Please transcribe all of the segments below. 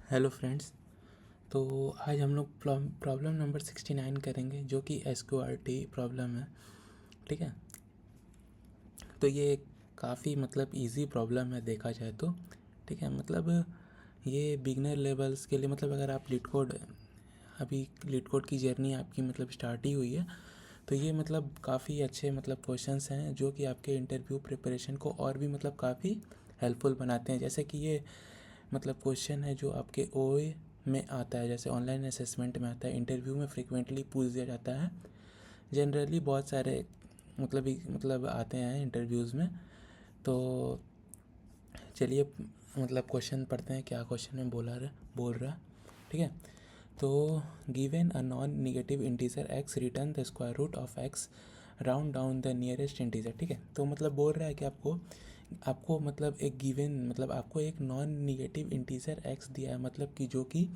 Hello friends. तो आज हम लोग प्रॉब्लम नंबर 69 करेंगे जो कि SQRT प्रॉब्लम है। ठीक है, तो ये काफ़ी इजी प्रॉब्लम है देखा जाए तो। ठीक है, ये बिगनर लेवल्स के लिए अगर आप लीड कोड की जर्नी आपकी स्टार्ट ही हुई है तो ये काफ़ी अच्छे क्वेश्चंस हैं जो कि आपके इंटरव्यू प्रिपरेशन को और भी काफ़ी हेल्पफुल बनाते हैं। जैसे कि ये क्वेश्चन है जो आपके OA में आता है, जैसे ऑनलाइन असेसमेंट में आता है, इंटरव्यू में फ्रिक्वेंटली पूछ दिया जाता है। जनरली बहुत सारे आते हैं इंटरव्यूज़ में। तो चलिए क्वेश्चन पढ़ते हैं, क्या क्वेश्चन में बोल रहा। ठीक है, तो given a non negative integer x return the square root of x round down the nearest integer. ठीक है, तो बोल रहा है कि आपको आपको एक गिवन आपको एक नॉन निगेटिव इंटीजर x दिया है, कि जो कि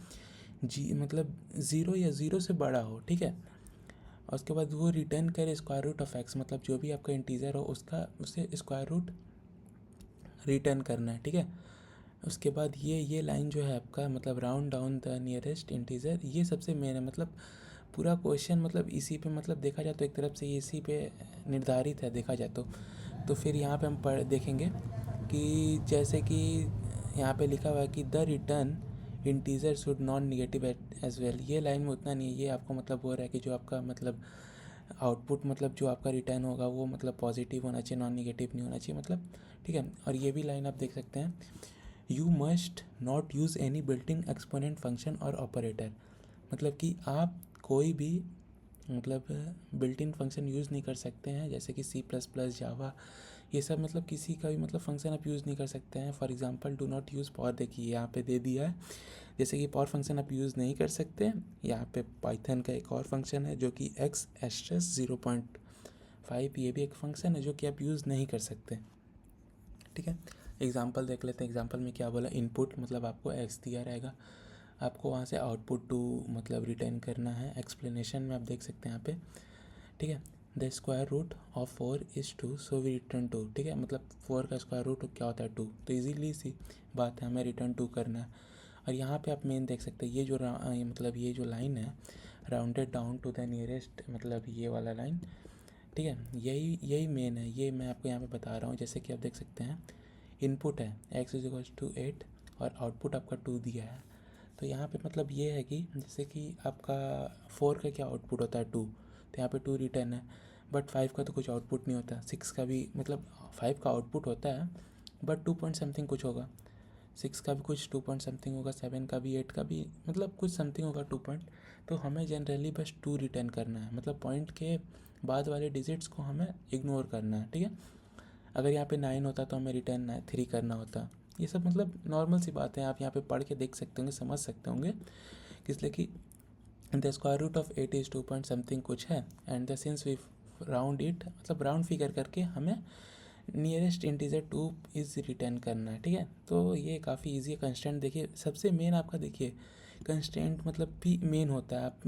ज़ीरो या ज़ीरो से बड़ा हो। ठीक है, और उसके बाद वो रिटर्न करे स्क्वायर रूट ऑफ x, जो भी आपका इंटीजर हो उसे स्क्वायर रूट रिटर्न करना है। ठीक है, उसके बाद ये लाइन जो है आपका round down the nearest integer, ये सबसे मेन है। पूरा क्वेश्चन इसी पे देखा जाए तो एक तरफ से ये इसी पे निर्धारित है देखा जाए तो फिर यहाँ पे हम देखेंगे कि जैसे कि यहाँ पे लिखा हुआ है कि the return integer should non negative edge well. ये लाइन में उतना नहीं है, ये आपको हो रहा है कि जो आपका आउटपुट जो आपका रिटर्न होगा वो पॉजिटिव होना चाहिए, नॉन निगेटिव नहीं होना चाहिए ठीक है, और ये भी लाइन आप देख सकते हैं, you must not use any built-in exponent function और ऑपरेटर। कि आप कोई भी बिल्ट इन फंक्शन यूज़ नहीं कर सकते हैं, जैसे कि C++, जावा, ये सब किसी का भी फंक्शन आप यूज़ नहीं कर सकते हैं। For example do not use power, देखिए यहाँ पे दे दिया है, जैसे कि पावर फंक्शन आप यूज़ नहीं कर सकते। यहाँ पे पाइथन का एक और फंक्शन है जो कि x*0.5, ये भी एक फंक्शन है जो कि आप यूज़ नहीं कर सकते। ठीक है, एग्जांपल देख लेते हैं। एग्जांपल में क्या बोला, इनपुट आपको x दिया रहेगा, आपको वहाँ से आउटपुट 2 रिटर्न करना है। एक्सप्लेनेशन में आप देख सकते हैं यहाँ पे। ठीक है, the square root of 4 is 2 so we return 2। ठीक है, 4 का स्क्वायर रूट क्या होता है 2, तो इजीली सी बात है, हमें रिटर्न 2 करना है। और यहाँ पे आप मेन देख सकते हैं, ये जो लाइन है, rounded down to the nearest, ये वाला लाइन। ठीक है, यही मेन है, ये मैं आपको यहाँ पे बता रहा हूँ। जैसे कि आप देख सकते हैं, इनपुट है x=8 और आउटपुट आपका 2 दिया है। तो यहाँ पे ये है कि जैसे कि आपका 4 का क्या आउटपुट होता है 2, तो यहाँ पे 2 रिटर्न है। बट 5 का तो कुछ आउटपुट नहीं होता। 6 का भी 5 का आउटपुट होता है बट 2 पॉइंट समथिंग कुछ होगा। 6 का भी कुछ 2 पॉइंट समथिंग होगा, 7 का भी, 8 का भी कुछ समथिंग होगा 2 पॉइंट। तो हमें जनरली बस 2 रिटर्न करना है, पॉइंट के बाद वाले डिजिट्स को हमें इग्नोर करना है। ठीक है, अगर यहाँ पे 9 होता तो हमें रिटर्न 3 करना होता। ये सब नॉर्मल सी बातें हैं, आप यहाँ पे पढ़ के देख सकते होंगे, समझ सकते होंगे, इसलिए कि the square root of 8 is 2 point something कुछ है, and the since we round it, round figure करके हमें नियरेस्ट इंटीजर 2 इज़ रिटर्न करना है। ठीक है, तो ये काफ़ी ईजी है। कंस्टेंट देखिए, सबसे मेन आपका देखिए कंस्टेंट भी मेन होता है। आप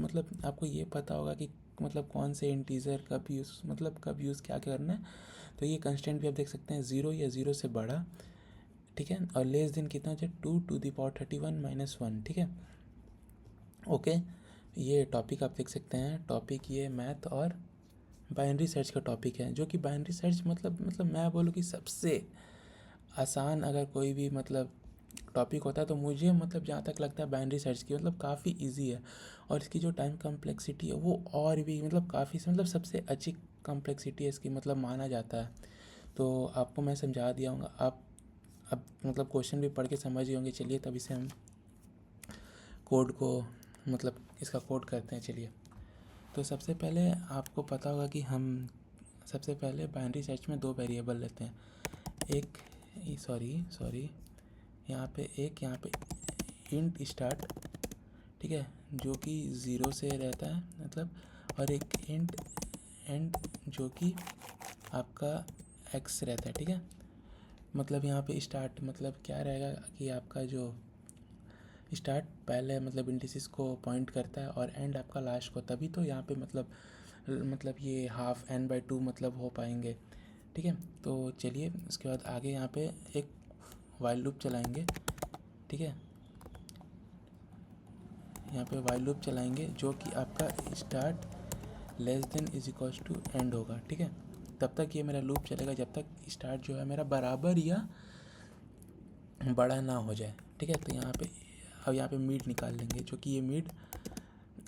आपको ये पता होगा कि कौन से इंटीजर कब यूज़ क्या करना है। तो ये कंस्टेंट भी आप देख सकते हैं, 0 या 0 से बड़ा। ठीक है, और लेस देन कितना हो जाए 2^31 - 1। ठीक है, ओके। ये टॉपिक आप देख सकते हैं, टॉपिक ये मैथ और बाइनरी सर्च का टॉपिक है, जो कि बाइनरी सर्च मैं बोलूँ कि सबसे आसान अगर कोई भी टॉपिक होता है तो मुझे जहाँ तक लगता है बाइनरी सर्च की काफ़ी इजी है। और इसकी जो टाइम कम्प्लेक्सिटी है वो और भी काफ़ी सबसे अच्छी कम्प्लेक्सिटी है इसकी माना जाता है। तो आपको मैं समझा दिया हूँ, आप अब क्वेश्चन भी पढ़ के समझ गए होंगे। चलिए तभी से हम कोड को इसका कोड करते हैं। चलिए, तो सबसे पहले आपको पता होगा कि हम सबसे पहले बाइनरी सर्च में 2 वेरिएबल लेते हैं। एक सॉरी यहाँ पे इंट स्टार्ट, ठीक है, जो कि 0 से रहता है और एक इंट एंड जो कि आपका x रहता है। ठीक है, यहाँ पे स्टार्ट क्या रहेगा कि आपका जो स्टार्ट पहले इंडिसेस को पॉइंट करता है और एंड आपका लास्ट को, तभी तो यहाँ पे ये हाफ n/2 हो पाएंगे। ठीक है, तो चलिए उसके बाद आगे यहाँ पे एक वाइल लूप चलाएंगे। ठीक है, यहाँ पे वाइल लूप चलाएंगे जो कि आपका start less than is equals to end होगा, ठीक है। तब तक ये मेरा लूप चलेगा जब तक स्टार्ट जो है मेरा बराबर या बड़ा ना हो जाए, ठीक है। तो यहाँ पे अब यहाँ पे मीड निकाल लेंगे, जो कि ये मीड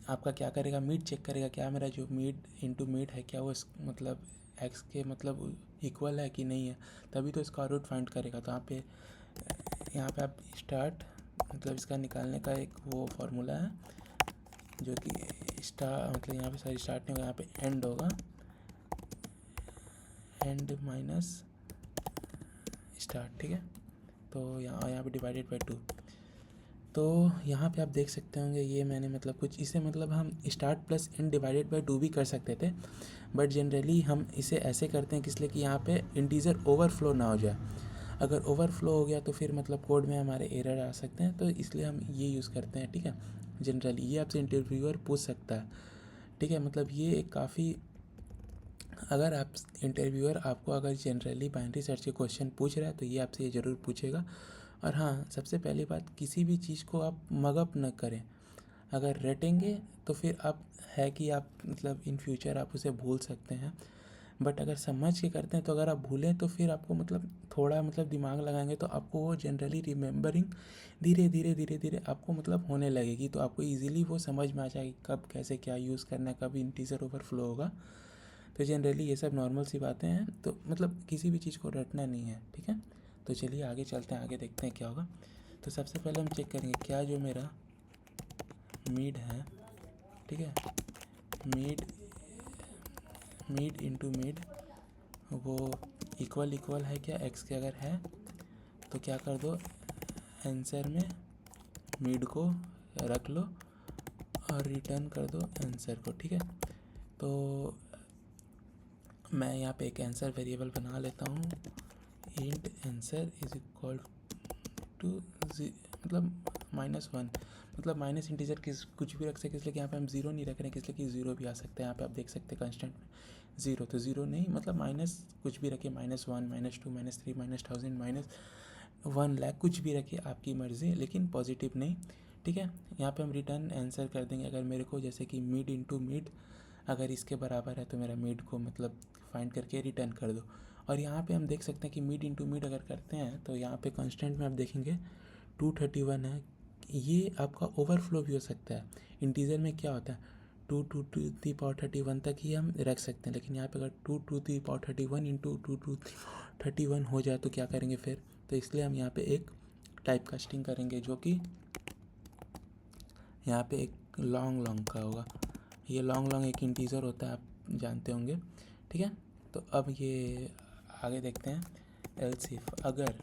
आपका क्या करेगा, मीड चेक करेगा क्या मेरा जो मीड इंटू मीड है क्या वो मतलब एक्स के मतलब इक्वल है कि नहीं है, तभी तो इसका रूट फाइंड करेगा। तो यहाँ पे आप स्टार्ट मतलब इसका निकालने का एक वो फार्मूला है जो कि स्टार मतलब यहाँ पे सॉरी स्टार्ट नहीं होगा, यहाँ पे एंड होगा, एंड माइनस स्टार्ट, ठीक है। तो यहाँ पे डिवाइडेड बाई 2। तो यहाँ पे आप देख सकते होंगे ये मैंने मतलब कुछ इसे मतलब हम start plus and divided by 2 भी कर सकते थे, बट जनरली हम इसे ऐसे करते हैं कि इसलिए कि यहाँ पे इंटीजर ओवरफ्लो ना हो जाए। अगर ओवरफ्लो हो गया तो फिर मतलब कोड में हमारे एरर आ सकते हैं, तो इसलिए हम ये यूज़ करते हैं, ठीक है। जनरली ये आपसे इंटरव्यूअर पूछ सकता है, ठीक है। मतलब ये एक काफ़ी अगर आप इंटरव्यूअर आपको अगर जनरली बाइनरी सर्च के क्वेश्चन पूछ रहा है तो ये आपसे ये ज़रूर पूछेगा। और हाँ, सबसे पहली बात, किसी भी चीज़ को आप मगअप न करें। अगर रटेंगे तो फिर आप है कि आप मतलब इन फ्यूचर आप उसे भूल सकते हैं, बट अगर समझ के करते हैं तो अगर आप भूलें तो फिर आपको मतलब थोड़ा मतलब दिमाग लगाएंगे तो आपको वो जनरली रिमेंबरिंग धीरे धीरे धीरे धीरे आपको मतलब होने लगेगी। तो आपको इजीली वो समझ में आ जाएगी कब कैसे क्या यूज़ करना है, कब इंटीजर ओवरफ्लो होगा। तो जनरली ये सब नॉर्मल सी बातें हैं, तो मतलब किसी भी चीज़ को रटना नहीं है, ठीक है। तो चलिए आगे चलते हैं, आगे देखते हैं क्या होगा। तो सबसे पहले हम चेक करेंगे क्या जो मेरा मीड है, ठीक है, मीड इंटू मीड वो इक्वल है क्या एक्स के। अगर है तो क्या कर दो, आंसर में मीड को रख लो और रिटर्न कर दो आंसर को, ठीक है। तो मैं यहाँ पे एक आंसर वेरिएबल बना लेता हूँ, int answer is equal to मतलब -1, मतलब माइनस इंटीजर कुछ भी रख सकते, इसलिए कि यहाँ पे हम जीरो नहीं रख रहे हैं, इसलिए कि जीरो भी आ सकता है। यहाँ पे आप देख सकते हैं कंस्टेंट में जीरो, तो जीरो नहीं मतलब माइनस कुछ भी रखिए, -1 -2 -3 -1000 -1,00,000 कुछ भी रखिए, आपकी मर्ज़ी, लेकिन पॉजिटिव नहीं, ठीक है। यहाँ पे हम रिटर्न आंसर कर देंगे। अगर मेरे को जैसे कि मीड इंटू मीड अगर इसके बराबर है तो मेरा मीड को मतलब फाइंड करके रिटर्न कर दो। और यहाँ पे हम देख सकते हैं कि मीड इंटू मीड अगर करते हैं तो यहाँ पे कांस्टेंट में आप देखेंगे 231 है। ये आपका ओवरफ्लो भी हो सकता है। इंटीजर में क्या होता है 2 टू दी पावर 31 तक ही हम रख सकते हैं, लेकिन यहाँ पे अगर 2 to the power 31 into 2 to 31 हो जाए तो क्या करेंगे फिर। तो इसलिए हम यहाँ पे एक टाइप कास्टिंग करेंगे जो कि यहाँ पे एक लॉन्ग का होगा। ये लॉन्ग एक इंटीजर होता है, आप जानते होंगे, ठीक है। तो अब ये आगे देखते हैं, एल्स इफ अगर,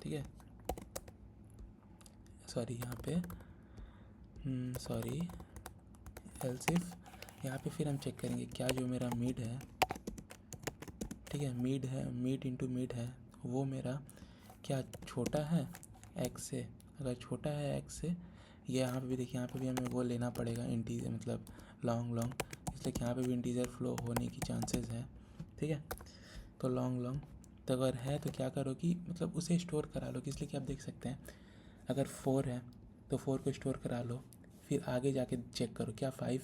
ठीक है, सॉरी यहाँ पे एल्स इफ यहाँ पे फिर हम चेक करेंगे क्या जो मेरा मीड है, ठीक है, मीड इंटू मीड है वो मेरा क्या छोटा है एक्स से। अगर छोटा है एक्स से, ये यहाँ पे भी देखिए, यहाँ पे भी हमें वो लेना पड़ेगा इंटीजर मतलब लॉन्ग, इसलिए कि यहाँ पे भी इंटीजर फ्लो होने की चांसेस है, ठीक है। तो लॉन्ग तो अगर है तो क्या करो कि मतलब उसे स्टोर करा लो, इसलिए कि आप देख सकते हैं अगर 4 है तो 4 को स्टोर करा लो, फिर आगे जाके चेक करो क्या 5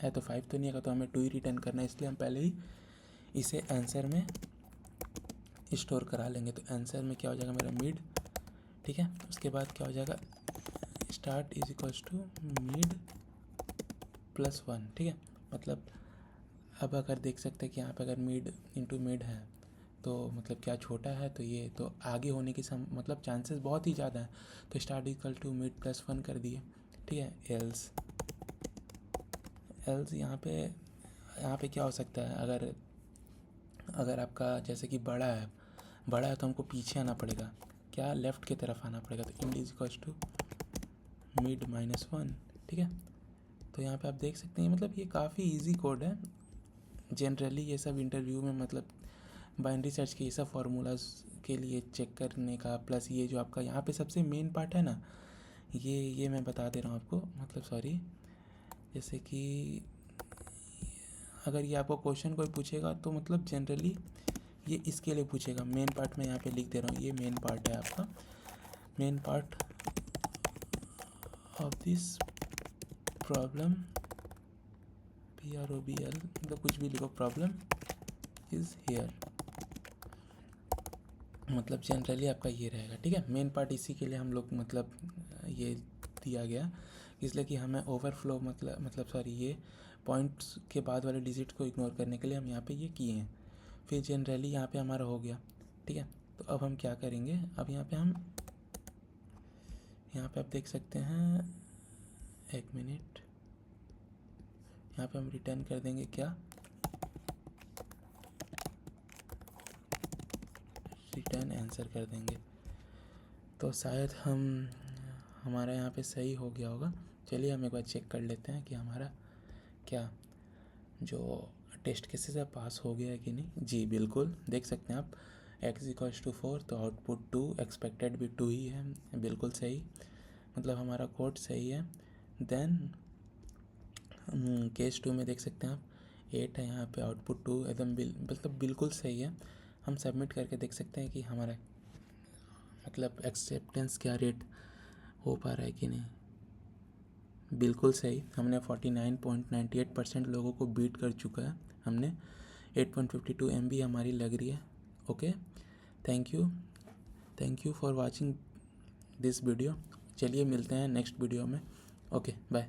है, तो 5 तो नहीं आएगा, तो हमें 2 ही रिटर्न करना है, इसलिए हम पहले ही इसे आंसर में स्टोर करा लेंगे। तो आंसर में क्या हो जाएगा मेरा मीड, ठीक है। उसके बाद क्या हो जाएगा start is equals to mid +1, ठीक है। मतलब अब अगर देख सकते हैं कि यहाँ पे अगर मीड इंटू मीड है तो मतलब क्या छोटा है, तो ये तो आगे होने की मतलब चांसेस बहुत ही ज़्यादा है। तो स्टार्ट इक्वल टू मीड +1 कर दिए, ठीक है। एल्स यहाँ पे क्या हो सकता है, अगर आपका जैसे कि बड़ा है तो हमको पीछे आना पड़ेगा, क्या लेफ़्ट की तरफ आना पड़ेगा। तो end is equals to mid -1, ठीक है। तो यहाँ पे आप देख सकते हैं मतलब ये काफ़ी इजी कोड है। जनरली ये सब इंटरव्यू में मतलब बाइनरी सर्च के ये सब फार्मूलाज के लिए चेक करने का, प्लस ये जो आपका यहाँ पे सबसे मेन पार्ट है ना, ये मैं बता दे रहा हूँ आपको, मतलब सॉरी, जैसे कि अगर ये आपको क्वेश्चन कोई पूछेगा तो मतलब जनरली ये इसके लिए पूछेगा। मेन पार्ट में यहाँ पे लिख दे रहा हूँ, ये मेन पार्ट है आपका, main part of this problem PROBL मतलब कुछ भी लिखो, प्रॉब्लम इज़ हेयर, मतलब जनरली आपका ये रहेगा। ठीक है, मेन पार्ट इसी के लिए हम लोग मतलब ये दिया गया, इसलिए कि हमें ओवरफ्लो मतलब सॉरी ये पॉइंट्स के बाद वाले डिजिट को इग्नोर करने के लिए हम यहाँ पे ये किए हैं। फिर जनरली यहाँ पे हमारा हो गया। ठीक है, तो अब हम क्या करेंगे, अब यहाँ पे आप देख सकते हैं, एक मिनट, यहाँ पे हम रिटर्न कर देंगे क्या, रिटर्न आंसर कर देंगे। तो शायद हमारा यहाँ पे सही हो गया होगा। चलिए हम एक बार चेक कर लेते हैं कि हमारा क्या जो टेस्ट केसेस है पास हो गया है कि नहीं। जी बिल्कुल, देख सकते हैं आप, x=4 तो आउटपुट 2, एक्सपेक्टेड भी 2 ही है, बिल्कुल सही, मतलब हमारा कोड सही है। देन केस 2 में देख सकते हैं आप 8 है, यहाँ पे आउटपुट 2 एकदम मतलब बिल्कुल सही है। हम सबमिट करके देख सकते हैं कि हमारा मतलब एक्सेप्टेंस क्या रेट हो पा रहा है कि नहीं। बिल्कुल सही, हमने 49.98% लोगों को बीट कर चुका है, हमने 8.52 MB हमारी लग रही है। Okay, thank you for watching this video. चलिए मिलते हैं नेक्स्ट वीडियो में। Okay bye.